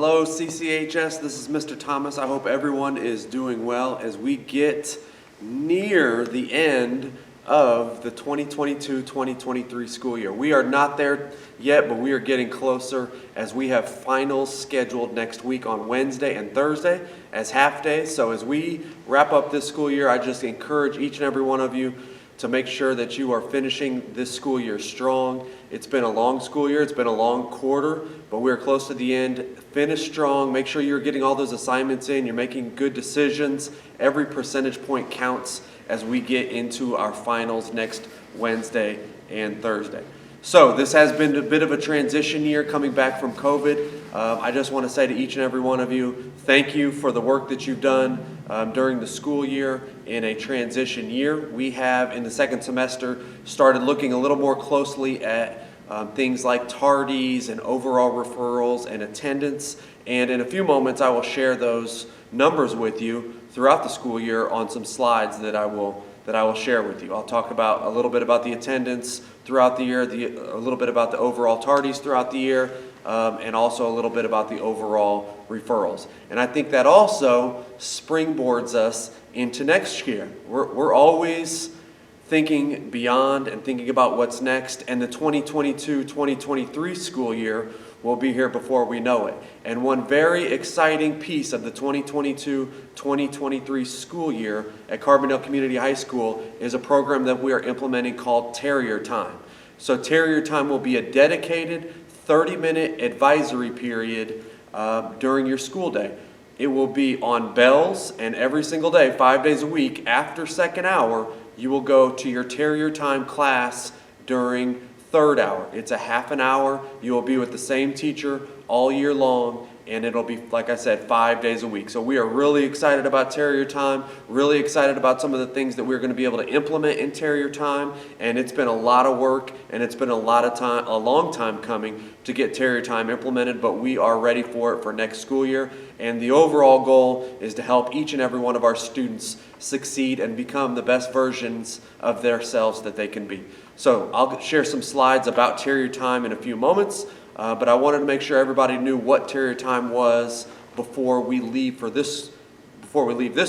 Hello, CCHS. This is Mr. Thomas. I hope everyone is doing well as we get near the end of the 2022-2023 school year. We are not there yet, but we are getting closer as we have finals scheduled next week on Wednesday and Thursday as half days. So as we wrap up this school year, I just encourage each and every one of you to make sure that you are finishing this school year strong. It's been a long school year, it's been a long quarter, but we're close to the end. Finish strong, make sure you're getting all those assignments in, you're making good decisions. Every percentage point counts as we get into our finals next Wednesday and Thursday. So this has been a bit of a transition year coming back from COVID. I just want to say to each and every one of you, thank you for the work that you've done during the school year in a transition year. We have, in the second semester, started looking a little more closely at things like tardies and overall referrals and attendance. And in a few moments, I will share those numbers with you throughout the school year on some slides that I will share with you. I'll talk about a little bit about the attendance throughout the year, a little bit about the overall tardies throughout the year, and also a little bit about the overall referrals. And I think that also springboards us into next year. We're always thinking beyond and thinking about what's next, and the 2022-2023 school year will be here before we know it. And one very exciting piece of the 2022-2023 school year at Carbondale Community High School is a program that we are implementing called Terrier Time. So Terrier Time will be a dedicated 30-minute advisory period during your school day. It will be on bells, and every single day, 5 days a week, after second hour, you will go to your Terrier Time class during third hour. It's a half an hour. You will be with the same teacher all year long, and it'll be, like I said, 5 days a week. So we are really excited about Terrier Time, really excited about some of the things that we're going to be able to implement in Terrier Time, and it's been a lot of work, and it's been a long time coming to get Terrier Time implemented, but we are ready for it for next school year. And the overall goal is to help each and every one of our students succeed and become the best versions of themselves that they can be. So I'll share some slides about Terrier Time in a few moments, but I wanted to make sure everybody knew what Terrier Time was before we leave this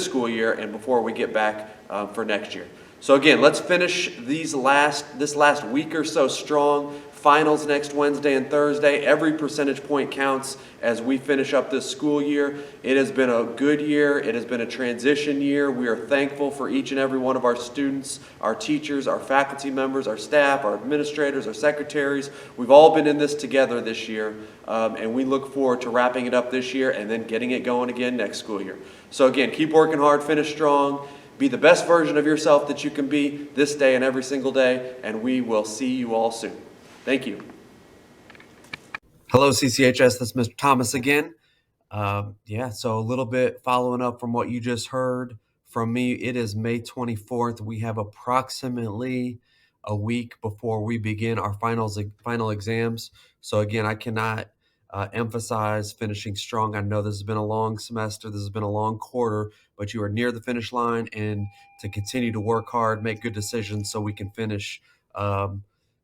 school year and before we get back for next year. So again, let's finish this last week or so strong. Finals next Wednesday and Thursday. Every percentage point counts as we finish up this school year. It has been a good year. It has been a transition year. We are thankful for each and every one of our students, our teachers, our faculty members, our staff, our administrators, our secretaries. We've all been in this together this year, and we look forward to wrapping it up this year and then getting it going again next school year. So again, keep working hard, finish strong, be the best version of yourself that you can be this day and every single day, and we will see you all soon. Thank you. Hello, CCHS. This is Mr. Thomas again. So a little bit following up from what you just heard from me. It is May 24th. We have approximately a week before we begin our final exams. So again, I cannot emphasize finishing strong. I know this has been a long semester. This has been a long quarter, but you are near the finish line, and to continue to work hard, make good decisions so we can finish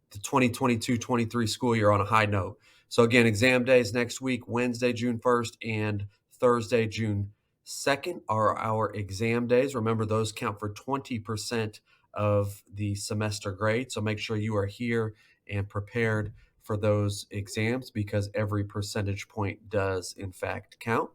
the 2022-23 school year on a high note. So again, exam days next week, Wednesday, June 1st and Thursday, June 2nd are our exam days. Remember, those count for 20% of the semester grade. So make sure you are here and prepared for those exams because every percentage point does in fact count.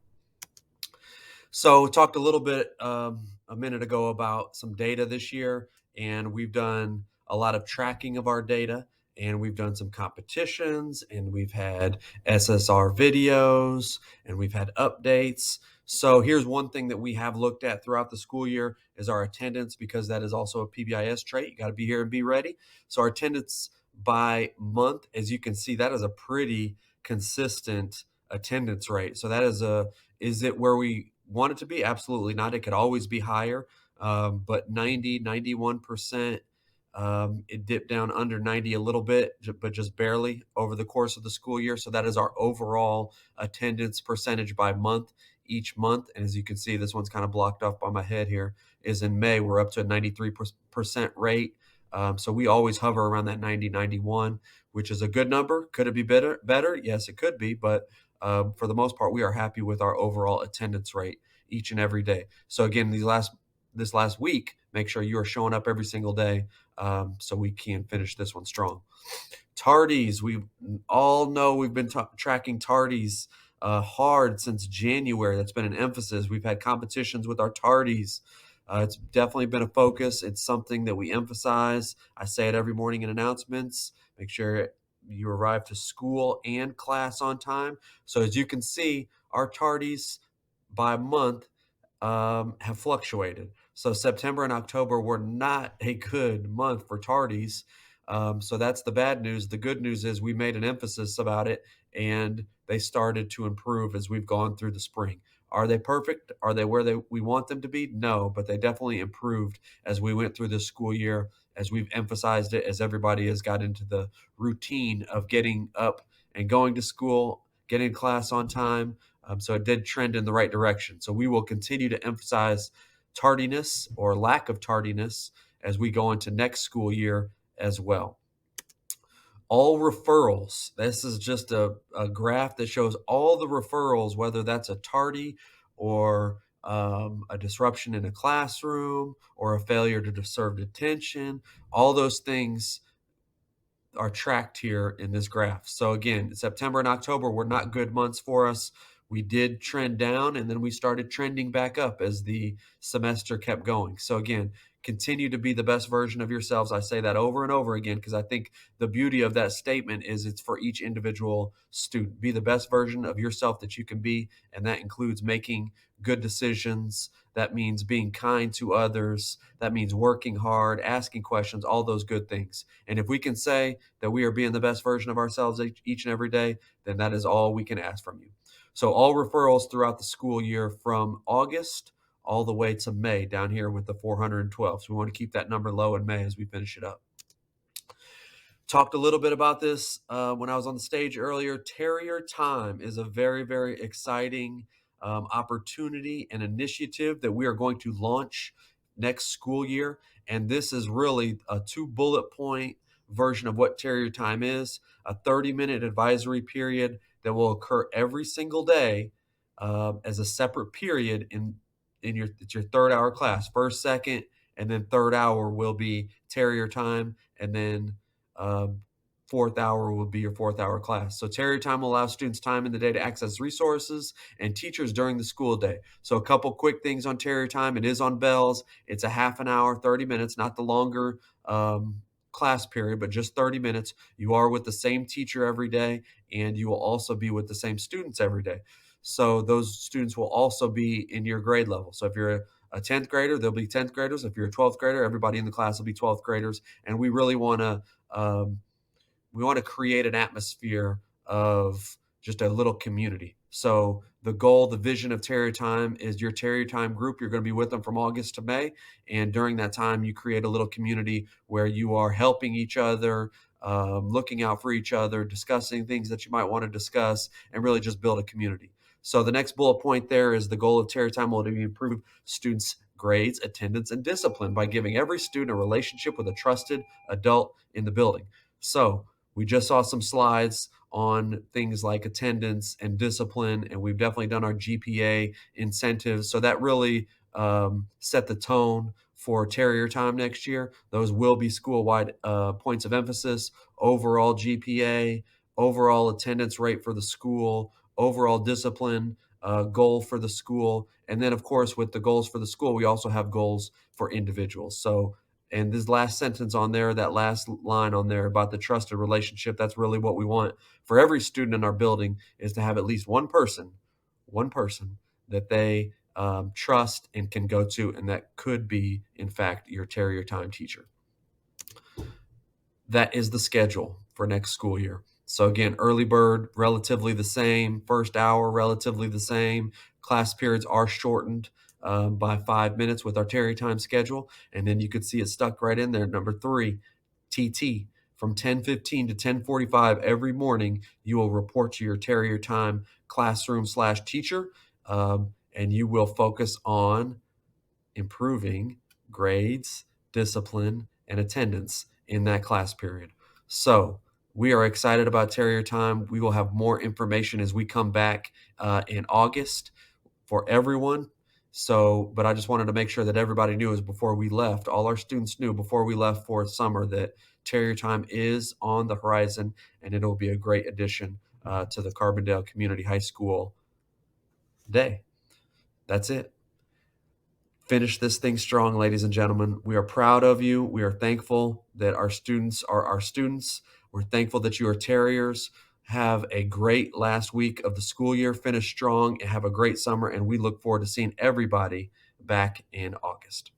So we talked a little bit a minute ago about some data this year, and we've done a lot of tracking of our data, and we've done some competitions, and we've had SSR videos, and we've had updates. So here's one thing that we have looked at throughout the school year is our attendance, because that is also a PBIS trait. You got to be here and be ready. So our attendance by month, as you can see, that is a pretty consistent attendance rate. So that is it where we want it to be? Absolutely not. It could always be higher, but 90, 91%. It dipped down under 90 a little bit, but just barely over the course of the school year. So that is our overall attendance percentage by month each month. And as you can see, this one's kind of blocked off by my head here, is in May, we're up to a 93% rate. So we always hover around that 90, 91, which is a good number. Could it be better? Yes, it could be, but for the most part, we are happy with our overall attendance rate each and every day. So again, this last week, make sure you are showing up every single day, so we can finish this one strong. Tardies, we all know we've been tracking tardies hard since January. That's been an emphasis. We've had competitions with our tardies. It's definitely been a focus. It's something that we emphasize. I say it every morning in announcements. Make sure you arrive to school and class on time. So as you can see, our tardies by month have fluctuated. So September and October were not a good month for tardies. So that's the bad news. The good news is we made an emphasis about it, and they started to improve as we've gone through the spring. Are they perfect? Are they where we want them to be? No, but they definitely improved as we went through this school year, as we've emphasized it, as everybody has got into the routine of getting up and going to school, getting to class on time. So it did trend in the right direction. So we will continue to emphasize tardiness or lack of tardiness as we go into next school year as well. All referrals. This is just a graph that shows all the referrals, whether that's a tardy or a disruption in a classroom or a failure to serve detention. All those things are tracked here in this graph. So again, September and October were not good months for us. We did trend down, and then we started trending back up as the semester kept going. So again, continue to be the best version of yourselves. I say that over and over again because I think the beauty of that statement is it's for each individual student. Be the best version of yourself that you can be, and that includes making good decisions. That means being kind to others. That means working hard, asking questions, all those good things. And if we can say that we are being the best version of ourselves each and every day, then that is all we can ask from you. So all referrals throughout the school year from August all the way to May down here with the 412. So we want to keep that number low in May as we finish it up. Talked a little bit about this when I was on the stage earlier. Terrier Time is a very, very exciting opportunity and initiative that we are going to launch next school year. And this is really a 2 bullet point version of what Terrier Time is, a 30-minute advisory period that will occur every single day as a separate period it's your third hour class. First, second, and then third hour will be Terrier Time, and then fourth hour will be your fourth hour class. So Terrier Time will allow students time in the day to access resources and teachers during the school day. So a couple quick things on Terrier Time. It is on bells. It's a half an hour, 30 minutes, not the longer class period, but just 30 minutes. You are with the same teacher every day, and you will also be with the same students every day. So those students will also be in your grade level. So if you're a 10th grader, there'll be 10th graders. If you're a 12th grader, everybody in the class will be 12th graders. And we really want to create an atmosphere of just a little community. So the goal, the vision of Terrier Time is your Terrier Time group. You're going to be with them from August to May. And during that time, you create a little community where you are helping each other, looking out for each other, discussing things that you might want to discuss, and really just build a community. So the next bullet point there is the goal of Terrier Time will be to improve students' grades, attendance, and discipline by giving every student a relationship with a trusted adult in the building. So we just saw some slides on things like attendance and discipline, and we've definitely done our GPA incentives. So that really set the tone for Terrier Time next year. Those will be school-wide points of emphasis: overall GPA, overall attendance rate for the school, overall discipline goal for the school. And then, of course, with the goals for the school, we also have goals for individuals. So, and this last sentence on there, that last line on there about the trusted relationship, that's really what we want for every student in our building, is to have at least one person that they trust and can go to, and that could be, in fact, your Terrier Time teacher. That is the schedule for next school year. So again, early bird, relatively the same. First hour, relatively the same. Class periods are shortened by 5 minutes with our Terrier Time schedule. And then you could see it stuck right in there. Number 3, TT. From 10:15 to 10:45 every morning, you will report to your Terrier Time classroom/teacher, and you will focus on improving grades, discipline, and attendance in that class period. So We are excited about Terrier Time. We will have more information as we come back in August for everyone. So, but I just wanted to make sure that everybody knew, as before we left, all our students knew before we left for summer, that Terrier Time is on the horizon, and it'll be a great addition to the Carbondale Community High School day. That's it. Finish this thing strong, ladies and gentlemen. We are proud of you. We are thankful that our students are our students. We're thankful that you are Terriers. Have a great last week of the school year. Finish strong and have a great summer. And we look forward to seeing everybody back in August.